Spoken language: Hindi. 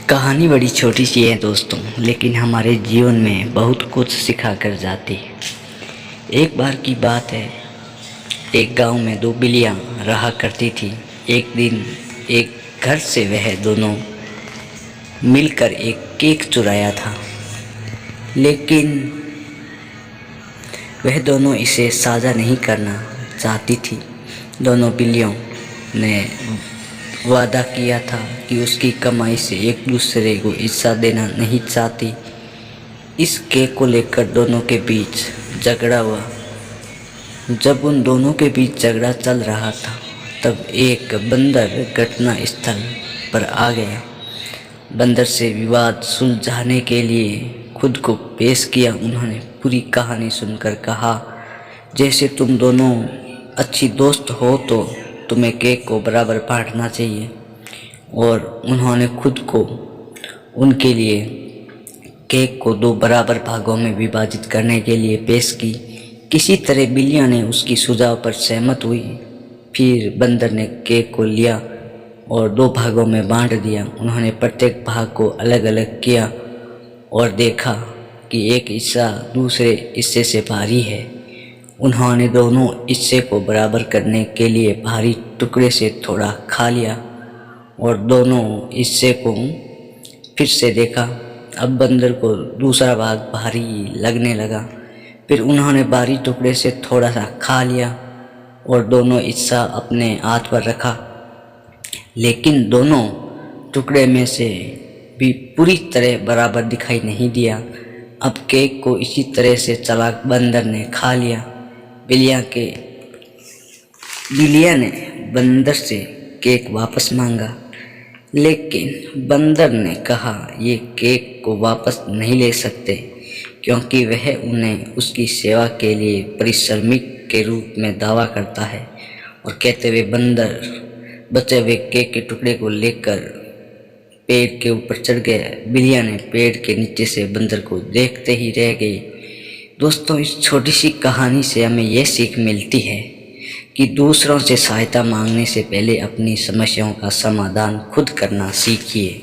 कहानी बड़ी छोटी सी है दोस्तों, लेकिन हमारे जीवन में बहुत कुछ सिखा कर जाती है। एक बार की बात है, एक गांव में दो बिल्लियां रहा करती थी। एक दिन एक घर से वह दोनों मिलकर एक केक चुराया था, लेकिन वह दोनों इसे साझा नहीं करना चाहती थी। दोनों बिल्लियों ने वादा किया था कि उसकी कमाई से एक दूसरे को हिस्सा देना नहीं चाहती। इस केक को लेकर दोनों के बीच झगड़ा हुआ। जब उन दोनों के बीच झगड़ा चल रहा था, तब एक बंदर घटना स्थल पर आ गया। बंदर से विवाद सुलझाने के लिए खुद को पेश किया। उन्होंने पूरी कहानी सुनकर कहा, जैसे तुम दोनों अच्छी दोस्त हो तो तुम्हें केक को बराबर बांटना चाहिए। और उन्होंने खुद को उनके लिए केक को दो बराबर भागों में विभाजित करने के लिए पेश की। किसी तरह बिल्लियाँ ने उसकी सुझाव पर सहमत हुई। फिर बंदर ने केक को लिया और दो भागों में बांट दिया। उन्होंने प्रत्येक भाग को अलग अलग किया और देखा कि एक हिस्सा दूसरे हिस्से से भारी है। उन्होंने दोनों हिस्से को बराबर करने के लिए भारी टुकड़े से थोड़ा खा लिया और दोनों हिस्से को फिर से देखा। अब बंदर को दूसरा भाग भारी लगने लगा। फिर उन्होंने भारी टुकड़े से थोड़ा सा खा लिया और दोनों हिस्सा अपने हाथ पर रखा, लेकिन दोनों टुकड़े में से भी पूरी तरह बराबर दिखाई नहीं दिया। अब केक को इसी तरह से चालाक बंदर ने खा लिया। बिल्लियाँ ने बंदर से केक वापस मांगा, लेकिन बंदर ने कहा ये केक को वापस नहीं ले सकते, क्योंकि वह उन्हें उसकी सेवा के लिए पारिश्रमिक के रूप में दावा करता है। और कहते हुए बंदर बचे हुए केक के टुकड़े को लेकर पेड़ के ऊपर चढ़ गया। बिल्लियाँ ने पेड़ के नीचे से बंदर को देखते ही रह गई। दोस्तों, इस छोटी सी कहानी से हमें यह सीख मिलती है कि दूसरों से सहायता मांगने से पहले अपनी समस्याओं का समाधान खुद करना सीखिए।